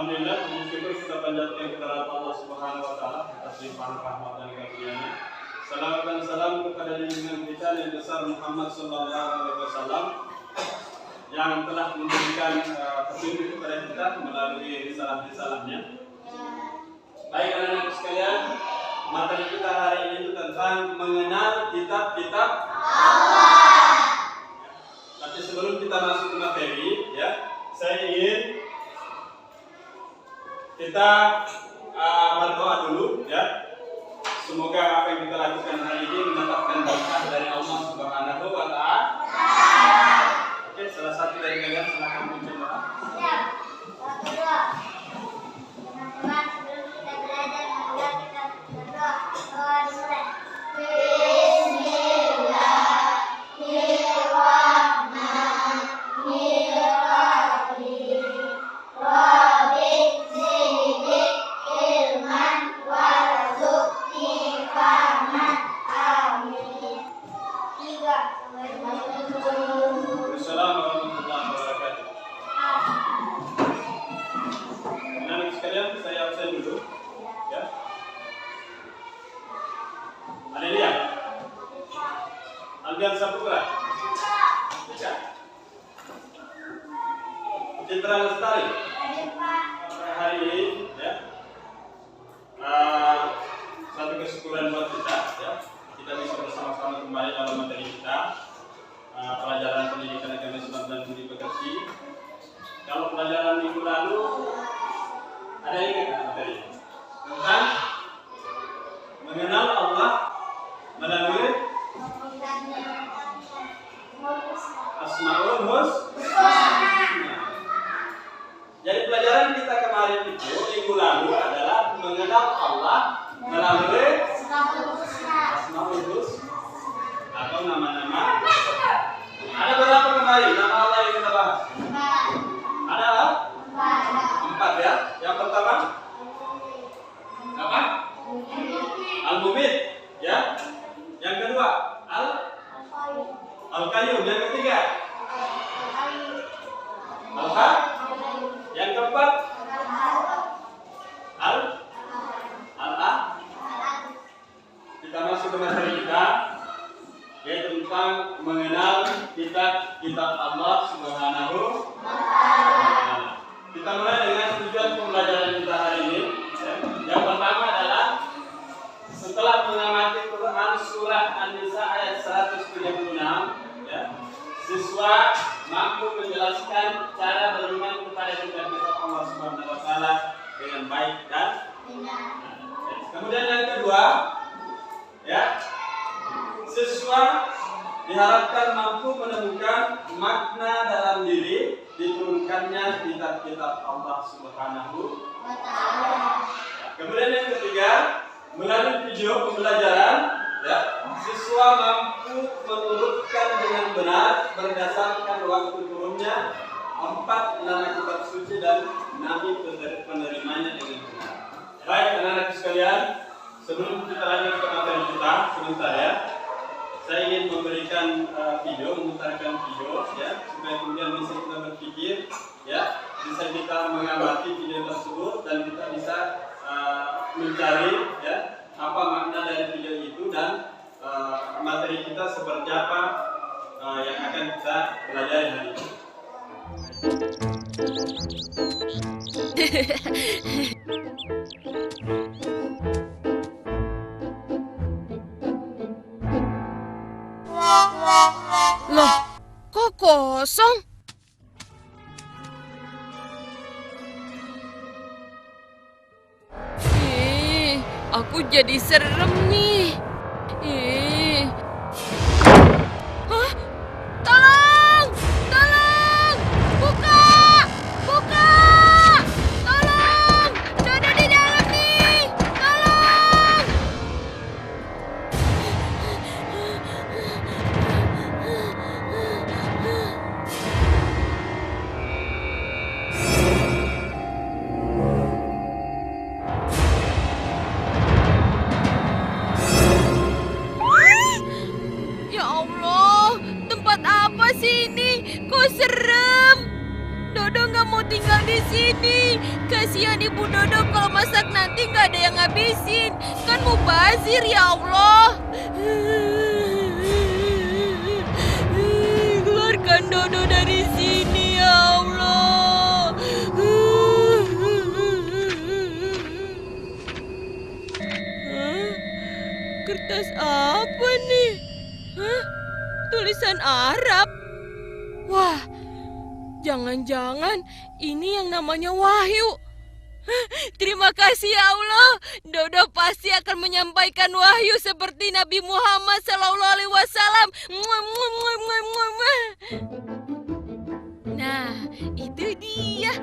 Alhamdulillah, bersyukur kita panjatkan kehadirat Allah Subhanahu wa taala atas limpahan rahmat dan karunia-Nya. Salawat dan salam kepada junjungan kita yang besar Muhammad sallallahu alaihi wasallam yang telah memberikan petunjuk kepada kita melalui risalah-risalahnya. Baik anak-anak sekalian, materi kita hari ini itu tentang mengenal kitab-kitab Allah. Tapi sebelum kita masuk ke materi, ya, saya ingin kita berdoa dulu, ya. Semoga apa yang kita lakukan hari ini mendapatkan berkah dari Allah Subhanahu wa taala. Oke, salah satu dari kalian silakan pimpin doa. Siap. Berdoa. Teman-teman, sebelum kita belajar, marilah kita berdoa. Doa dimulai. Albian Saputra, Citra Lestari. Hari ini, ya, satu kesyukuran buat kita, ya, kita bisa bersama-sama kembali dalam materi kita, pelajaran pendidikan agama Islam dan budi pekerti. Kalau pelajaran minggu lalu ada ingat nggak materi tentang mengenal Allah melalui Asmaul Husna. Jadi pelajaran kita kemarin itu minggu lalu adalah mengenal Allah melalui Asmaul Husna atau nama-nama. Ada berapa kemarin nama Allah yang kita bahas? Ada 4, ya. Yang pertama apa? Al-Mumit, ya. Yang kedua Al-Qayyum. Yang ketiga Al-Haq. Yang keempat Al-Ah. Kita masuk ke materi kita, yaitu tentang mengenal kitab Allah Subhanahu wa taala. Kita mulai dengan tujuan pembelajaran kita hari ini. Yang pertama adalah setelah mengamati Quran surah An-Nisa ayat 136, ya, siswa mampu menjelaskan cara beriman kepada kitab-kitab Allah Subhanahu wa taala dengan baik dan benar. Kemudian yang kedua, ya, siswa diharapkan mampu menemukan makna dalam diri diturunkannya kitab-kitab Allah Subhanahu wa taala. Kemudian yang ketiga, melalui video pembelajaran, ya, siswa mampu menurutkan dengan benar berdasarkan waktu turunnya 4 nama kitab suci dan nabi penerimanya dengan benar. Baik anak-anak sekalian, sebelum kita lanjut ke materi kita, sebentar, ya, saya ingin memberikan memutarkan video, ya, supaya kemudian bisa kita berpikir, ya, bisa kita mengamati video tersebut dan kita bisa mencari, ya, apa makna dari video itu dan materi kita seperti apa yang akan kita pelajari hari ini. Loh, kok kosong? Aku jadi serem nih. Hah? Tolong! Tolong! Buka! Buka! Tolong! Ada di dalam nih! Tolong! nggak mau tinggal di sini. Kasihan Ibu Dodo kalau masak nanti nggak ada yang ngabisin. Kan mubazir ya Allah. Keluarkan Dodo dari sini ya Allah. Hah? Kertas apa nih? Hah? Tulisan Arab? Wah, jangan-jangan ini yang namanya wahyu. Hah, terima kasih ya Allah. Dodo pasti akan menyampaikan wahyu seperti Nabi Muhammad SAW. Nah, itu dia.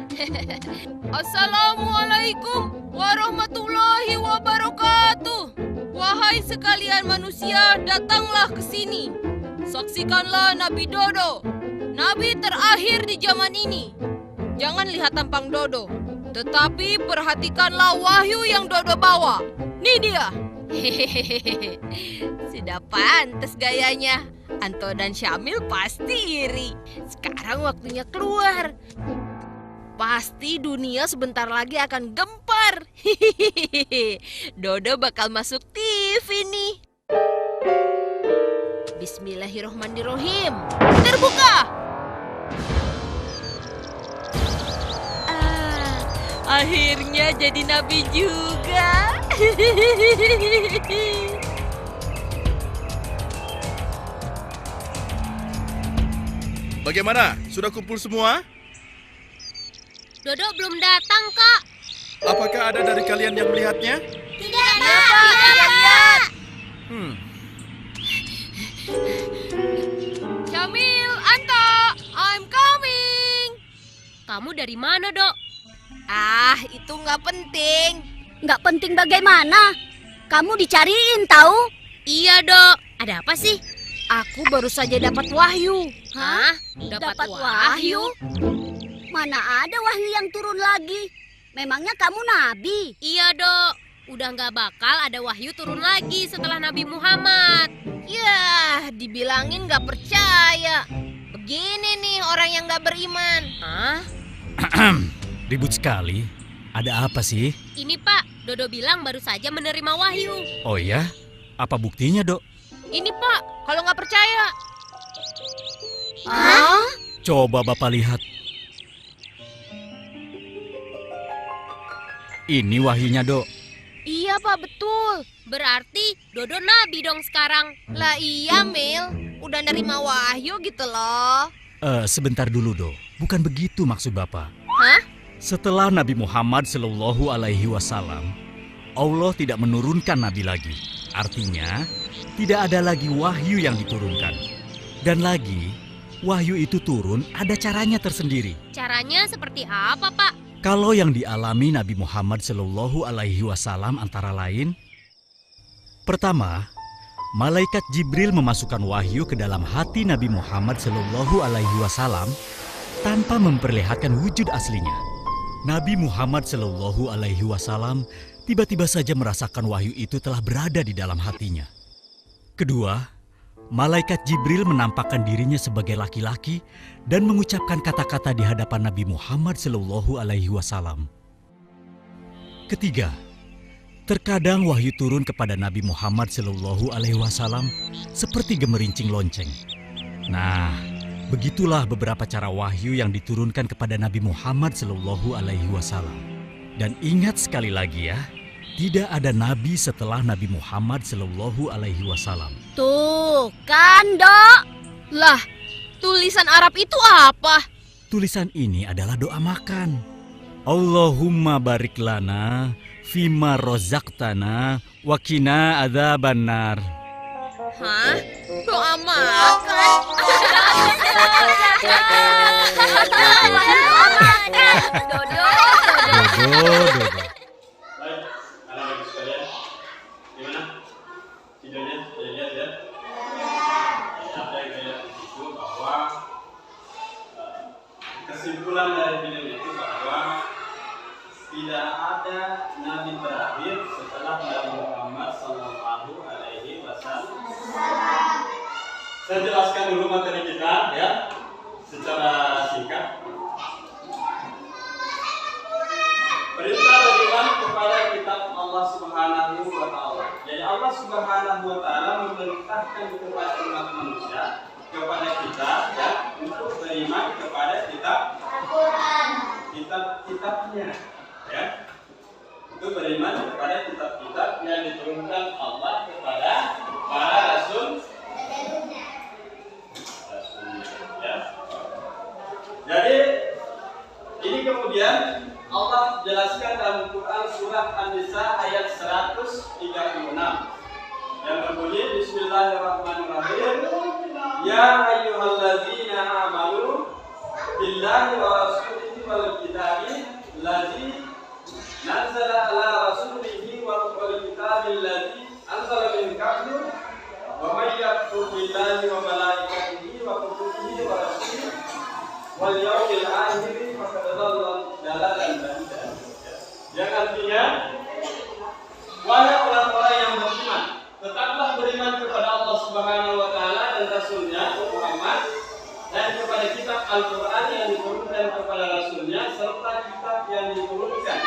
Assalamualaikum warahmatullahi wabarakatuh. Wahai sekalian manusia, datanglah ke sini. Saksikanlah Nabi Dodo, Nabi terakhir di zaman ini. Jangan lihat tampang Dodo, tetapi perhatikanlah wahyu yang Dodo bawa. Nih dia. Hehehe. Sudah pantas gayanya. Anto dan Syamil pasti iri. Sekarang waktunya keluar. Pasti dunia sebentar lagi akan gempar. Hihihi. Dodo bakal masuk TV nih. Bismillahirrohmanirrohim. Terbuka. Akhirnya jadi nabi juga. Bagaimana? Sudah kumpul semua? Dodo belum datang, Kak. Apakah ada dari kalian yang melihatnya? Tidak, Pak. Syamil, Anto, I'm coming. Kamu dari mana, Dok? Ah, itu nggak penting. Nggak penting bagaimana? Kamu dicariin tahu? Iya, Dok. Ada apa sih? Aku baru saja dapat wahyu. Hah? Dapat wahyu? Mana ada wahyu yang turun lagi? Memangnya kamu nabi? Iya, Dok. Udah nggak bakal ada wahyu turun lagi setelah Nabi Muhammad. Yah, dibilangin nggak percaya. Begini nih orang yang nggak beriman. Hah? Ribut sekali. Ada apa sih? Ini, Pak. Dodo bilang baru saja menerima wahyu. Oh ya? Apa buktinya, Dok? Ini Pak, kalau nggak percaya. Hah? Coba Bapak lihat. Ini wahyunya, Dok. Iya Pak, betul. Berarti Dodo nabi dong sekarang. Lah iya Mil, udah nerima wahyu gitu loh. Sebentar dulu, Dok. Bukan begitu maksud Bapak. Hah? Setelah Nabi Muhammad Shallallahu Alaihi Wasallam, Allah tidak menurunkan nabi lagi. Artinya, tidak ada lagi wahyu yang diturunkan. Dan lagi, wahyu itu turun ada caranya tersendiri. Caranya seperti apa, Pak? Kalau yang dialami Nabi Muhammad Shallallahu Alaihi Wasallam antara lain, pertama, malaikat Jibril memasukkan wahyu ke dalam hati Nabi Muhammad Shallallahu Alaihi Wasallam tanpa memperlihatkan wujud aslinya. Nabi Muhammad Shallallahu Alaihi Wasallam tiba-tiba saja merasakan wahyu itu telah berada di dalam hatinya. Kedua, malaikat Jibril menampakkan dirinya sebagai laki-laki dan mengucapkan kata-kata di hadapan Nabi Muhammad Shallallahu Alaihi Wasallam. Ketiga, terkadang wahyu turun kepada Nabi Muhammad Shallallahu Alaihi Wasallam seperti gemerincing lonceng. Nah, begitulah beberapa cara wahyu yang diturunkan kepada Nabi Muhammad Shallallahu Alaihi Wasallam. Dan ingat sekali lagi ya, tidak ada nabi setelah Nabi Muhammad Shallallahu Alaihi Wasallam. Tuh kan, Dok. Lah, tulisan Arab itu apa? Tulisan ini adalah doa makan. Allahumma barik lana fima rozaqtana wa qina adzabannar. Hah? Doa makan? Dodo. Dodo. Baik, anak-anak sekalian, gimana? Videonya sudah lihat ya? Apa yang saya lihat di situ bahwa kesimpulan dari video itu bahwa tidak ada nabi terakhir setelah Nabi Muhammad Sallallahu Alaihi Wasallam. Saya jelaskan dulu materi kita ya, secara singkat. Subhanahu wa Ta'ala. Jadi Allah Subhanahu wa Ta'ala memerintahkan kepada umat manusia, kepada kita ya, untuk beriman kepada kitab-kitabnya ya. Untuk beriman kepada kitab-kitab yang diturunkan Allah kepada para rasulnya ya. Jadi ini kemudian Allah jelaskan dalam Quran surah An-Nisa ayat 136 yang berbunyi Bismillahirrahmanirrahim. Ya ayyuhalladzina amanu billahi wa rasulihi wal kitabi ladzi nazzala ala rasulihi wal kitabil ladzi anzala min qablu wa may yakfur billahi wa malaikatihi wa kutubihi wa rasulihi wal yawmil akhir faqad dhalla dalalan ba'ida. Yang artinya, wahai orang-orang yang beriman, tetaplah beriman kepada Allah Subhanahu wa Ta'ala dan Rasulnya Muhammad, dan kepada kitab Al-Quran yang diturunkan kepada Rasulnya serta kitab yang diturunkan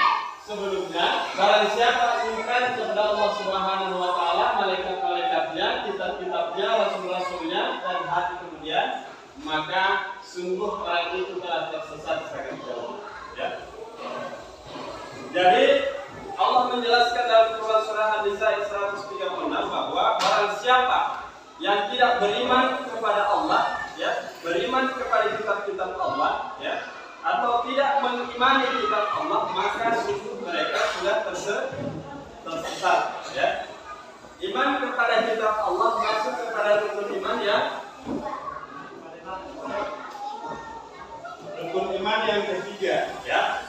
sebelumnya. Barang siapa ingkar kepada Allah Subhanahu wa Ta'ala, malaikat-malaikatnya, kitab-kitabnya, rasul-rasulnya, dan hari kemudian, maka sungguh orang itu telah tersesat sangat jauh. Ya. Jadi Allah menjelaskan dalam Quran surah An-Nisa ayat 136 bahwa barang siapa yang tidak beriman kepada Allah, ya, beriman kepada kitab-kitab Allah, ya, atau tidak mengimani kitab Allah, maka sungguh mereka sudah tersesat. Ya. Iman kepada kitab Allah masuk kepada rukun iman yang rukun iman yang ketiga, ya.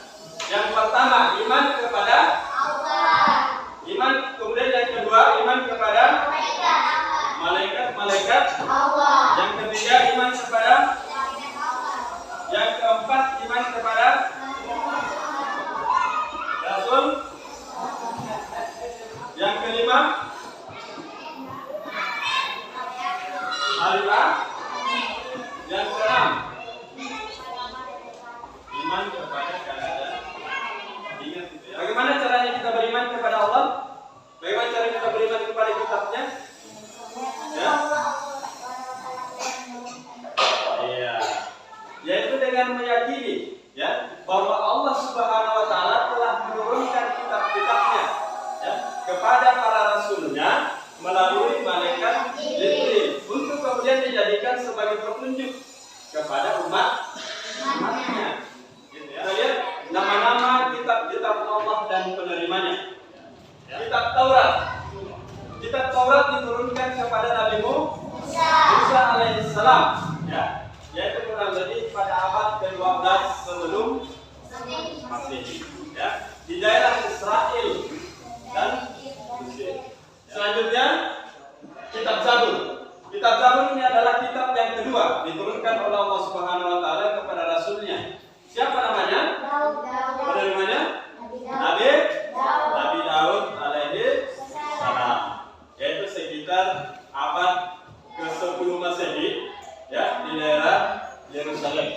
Yang pertama iman kepada Allah. Iman, kemudian yang kedua iman kepada malaikat Allah. Yang ketiga iman kepada yang keempat iman kepada Rasul. Yang kelima hari akhir. Yang keenam iman kepada keadaan. Ingat itu ya. Bagaimana caranya kita beriman kepada Allah? Bagaimana cara kita beriman kepada kitabnya? Ya. Iya. Yaitu dengan meyakini ya bahwa Allah Subhanahu wa Ta'ala telah menurunkan kitab-kitabnya ya kepada para rasulnya melalui malaikat Jibril untuk kemudian dijadikan sebagai petunjuk kepada umatnya. Gitu ya. Kita lihat nama-nama kitab-kitab Allah dan penerimanya. Kitab Taurat. Kitab Taurat diturunkan kepada Nabi Musa alaihissalam, ya, yaitu kurang lebih pada abad ke-12 sebelum Masehi, ya, di daerah Israel dan Mesir. Selanjutnya Kitab Zabur. Kitab Zabur ini adalah kitab yang kedua diturunkan oleh Allah Subhanahu wa Ta'ala kepada rasulnya. Siapa namanya? Penerimanya? Nabi Daud alaihi salam. Yaitu sekitar abad ke-10 Masehi, ya, di daerah Yerusalem.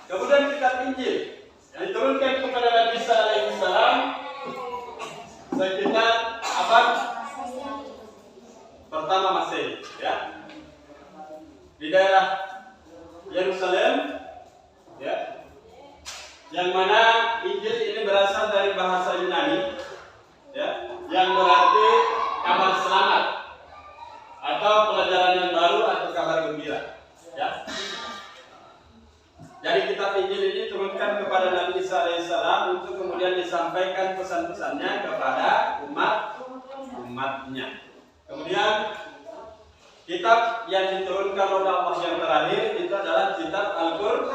Kemudian kitab Injil diturunkan kepada Nabi Isa alaihi salam sekitar abad pertama Masehi, ya, di daerah Yerusalem, ya, yang mana Injil ini berasal dari bahasa Yunani, ya, yang berarti kabar selamat atau pelajaran yang baru atau kabar gembira, ya. Jadi kitab Injil ini turunkan kepada Nabi Isa alaihissalam untuk kemudian disampaikan pesan-pesannya kepada umatnya. Kemudian kitab yang diturunkan oleh Allah yang terakhir itu adalah kitab Al-Quran.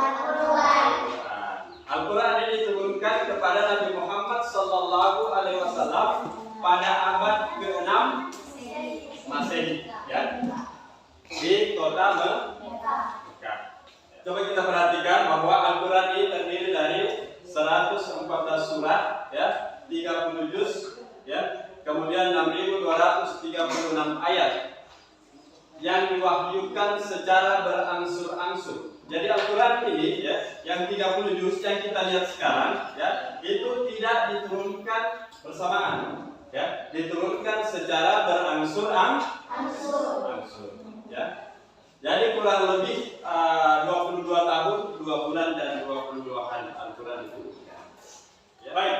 Al-Quran ini diturunkan kepada Nabi Muhammad Sallallahu Alaihi Wasallam pada abad ke-6 Masehi, ya, di kota Mekah. Coba kita perhatikan bahwa Al-Quran ini terdiri dari 114 surat, ya, 30 juz, ya, kemudian 6.236 ayat yang diwahyukan secara berangsur-angsur. Jadi Al-Quran ini, ya, yang 30 juz yang kita lihat sekarang, ya, itu tidak diturunkan bersamaan, ya, diturunkan secara berangsur-angsur, ya. Jadi kurang lebih 22 tahun, 2 bulan dan 22 hari Al-Quran itu. Ya, baik.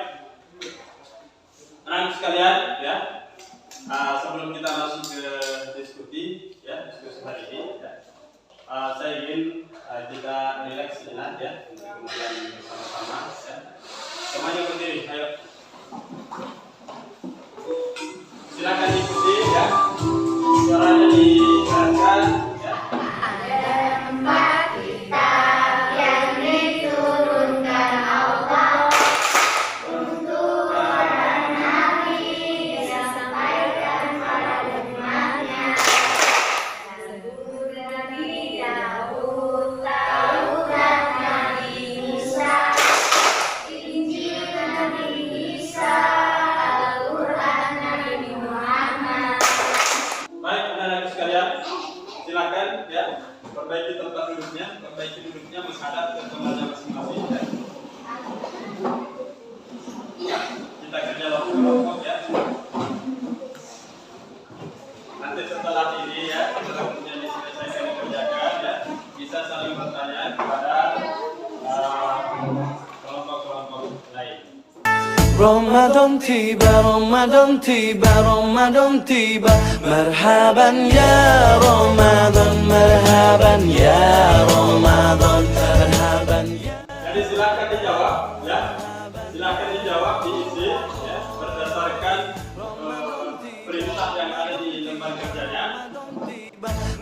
Anak sekalian, ya. Sebelum kita masuk ke diskusi hari ini, ya, saya ingin kita rileks sejenak, ya, untuk kemudian bersama-sama, ya. Semuanya berdiri, ayo. Silakan ikuti, ya. Suaranya dikeraskan, ya. Silakan, ya, perbaiki tempat duduknya, menghadap ke tempatnya masing-masing, ya. Kita kerja kelompok, ya. Nanti setelah ini, ya, setelah kemudian diselesaikan dikerjakan, ya, bisa saling bertanya kepada kelompok-kelompok lain. Ramadan tiba, Ramadan tiba, Ramadan tiba. Marhaban ya Ramadan, marhaban ya Ramadan, marhaban ya. Jadi silakan dijawab, ya. Silakan dijawab, diisi, ya, berdasarkan perintah yang ada di lembar kerjanya.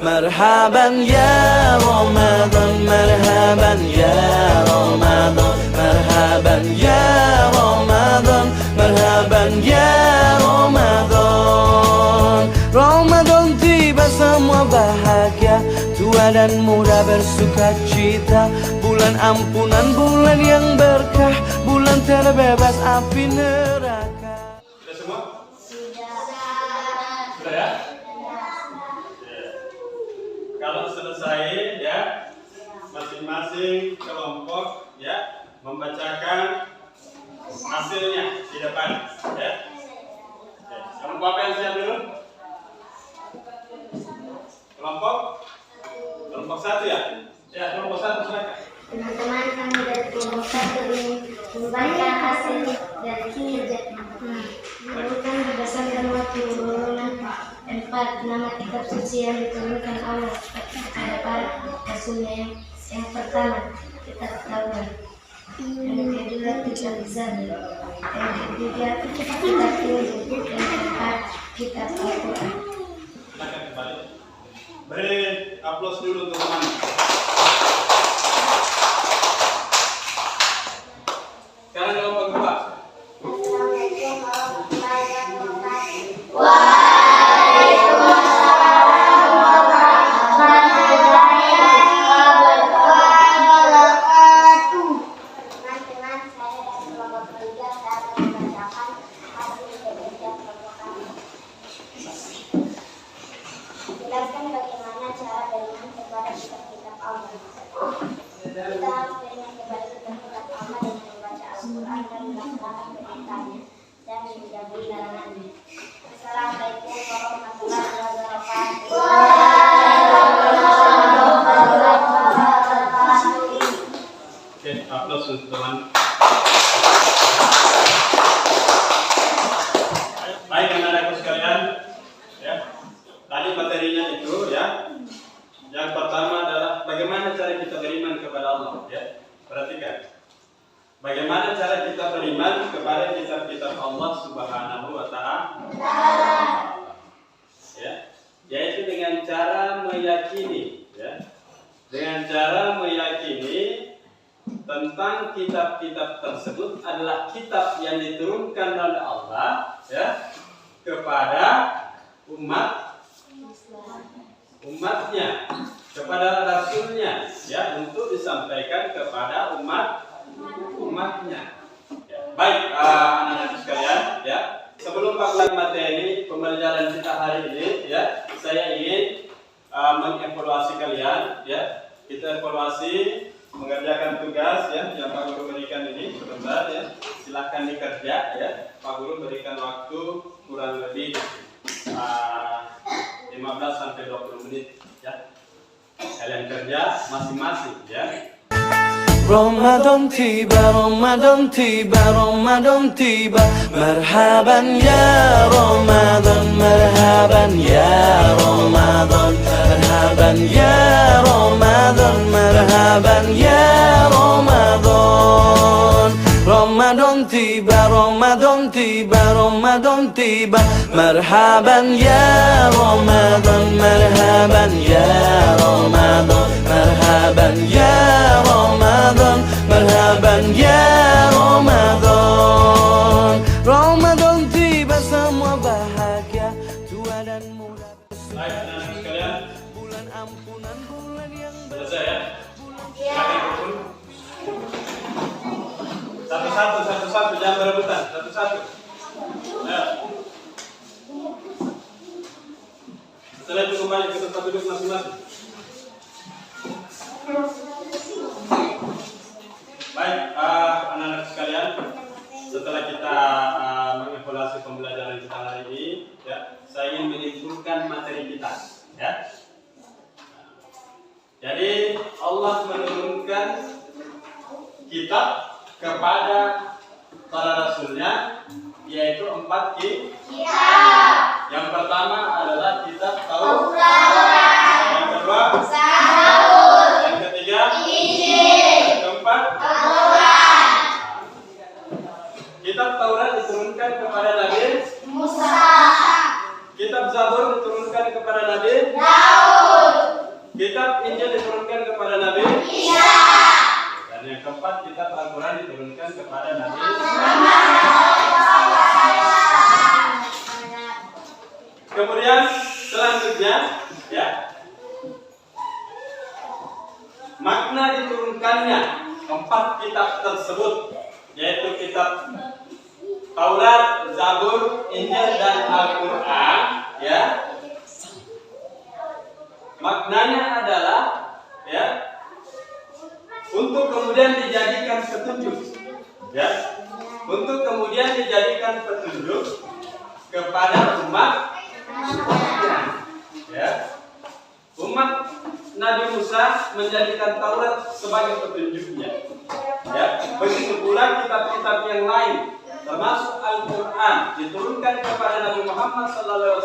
Marhaban ya Ramadan, marhaban ya Ramadan, marhaban ya Ramadan, marhaban ya Ramadan. Ramadan tiba semua bahagia, tua dan muda bersuka cita. Bulan ampunan, bulan yang berkah, bulan terbebas api neraka. Sudah semua? Sudah, ya? Kalau selesai, ya, masing-masing kelompok, ya, membacakan hasilnya di depan, ya. Kelompok apa yang siap dulu? Kelompok 1, ya. Ya, kelompok 1 silakan. Teman-teman, kami dari kelompok 1 ini membaca hasil dari kinerja diturunkan berdasarkan waktu urunan 4 nama kitab suci yang diturunkan Allah kepada para rasulnya. Yang pertama kitab Taurat, yang kedua kitab Zabur, yang ketiga kitab Injil, yang keempat kitab Al-Quran. Silakan kembali. Beri aplaus dulu untuk teman. Sekarang kelompok 2. Assalamualaikum warahmatullahi wabarakatuh. Teman-teman, saya dari kelompok 3 saat membacakan hasil kinerja kelompok kami. Jelaskan bagaimana cara beriman kepada kitab-kitab Allah. Kita harus beriman kepada kitab-kitab Allah dengan membaca Al-Quran dan melaksanakan perintahnya dan menjauhi larangannya. Assalamualaikum warahmatullahi wabarakatuh. Oke, aplaus untuk teman. Baik, anak-anakku sekalian, ya. Tadi materinya itu, ya. Yang pertama adalah bagaimana cara kita beriman kepada Allah, ya. Perhatikan. Bagaimana cara kita beriman kepada kitab-kitab Allah Subhanahu wa Ta'ala? Ya. Yaitu dengan cara meyakini, ya. Dengan cara meyakini tentang kitab-kitab tersebut adalah kitab yang diturunkan oleh Allah, ya, kepada umatnya, kepada rasulnya, ya, untuk disampaikan kepada umatnya. Ya. Baik, anak-anak sekalian, ya, sebelum Pak materi pembelajaran kita hari ini, ya, saya ingin mengevaluasi kalian, ya. Kita evaluasi mengerjakan tugas, ya, yang Pak Guru berikan ini sebentar, ya. silakan dikerja ya. Pak Guru berikan waktu kurang lebih 15 sampai 20 menit ya. Kalian kerja masing-masing ya. Ramadan tiba, Ramadan tiba, Ramadan tiba. Marhaban ya Ramadan, marhaban ya Ramadan, marhaban ya Ramadan, marhaban ya Ramadan. Ramadan tiba, Ramadan tiba, Ramadan tiba. Marhaban ya Ramadan, marhaban ya Ramadan, marhaban ya Ramadan, marhaban ya Ramadan. Ramadan tiba semua bahagia, tua dan muda. Baik, anak-anak sekalian, Bulan ampunan, bulan yang selesai ya. Silakan kumpul. Satu-satu, jangan berebutan. Satu-satu. Ya. Setelah itu kembali ke tempat duduk masing-masing. Baik, anak-anak sekalian, setelah kita mengevaluasi pembelajaran kita hari ini, ya, saya ingin menyimpulkan materi kita, ya. Jadi Allah menurunkan kitab kepada para rasulnya, yaitu 4 kitab. Yang pertama adalah kitab Taurat. Yang kedua Zabur. Yang ketiga Injil. Yang keempat Al-Quran. Kitab Taurat diturunkan kepada Nabi Musa. Kitab Zabur diturunkan kepada Nabi Daud. Kitab Injil diturunkan kepada Nabi Isa. Dan yang keempat, kitab Al-Quran diturunkan kepada Nabi Muhammad. Kemudian selanjutnya, ya, makna diturunkannya 4 kitab tersebut, yaitu kitab Taurat, Zabur, Injil, dan Al-Quran, ya. Maknanya adalah, ya, untuk kemudian dijadikan petunjuk, ya, untuk kemudian dijadikan petunjuk kepada umat, ya, umat Nabi Musa menjadikan Taurat sebagai petunjuknya, ya. Begitu pula kitab-kitab yang lain, termasuk Al-Quran, diturunkan kepada Nabi Muhammad SAW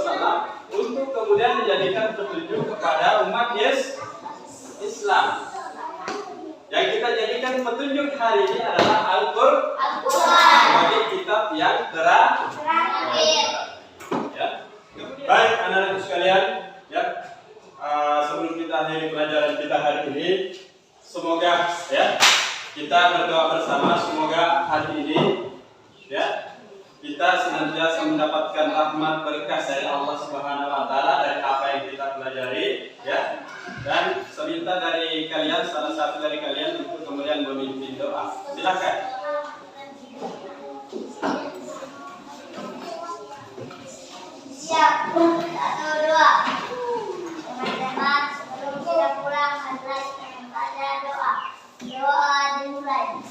untuk kemudian dijadikan petunjuk kepada umat Islam. Yang kita jadikan petunjuk hari ini adalah Al-Quran sebagai kitab yang terakhir. Ya. Baik, anak-anak sekalian, ya, sebelum kita akhiri pelajaran kita hari ini, semoga, ya, kita berdoa bersama, semoga hari ini, ya, kita senantiasa mendapatkan rahmat berkah dari Allah Subhanahu wa taala dari apa yang kita pelajari, ya. Dan seminta dari kalian, salah satu dari kalian untuk kemudian memimpin doa. Silakan. Siap. 1, 2. Teman-teman, sebelum kita pulang, adalah kita membaca doa. Doa dimulai.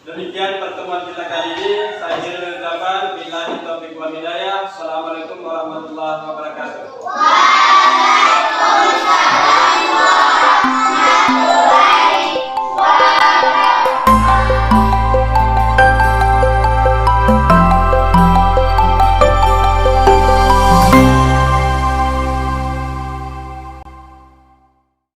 Demikian pertemuan kita kali ini. Saya akhiri dengan ucapan billahi taufiq wal hidayah. Assalamualaikum warahmatullahi wabarakatuh.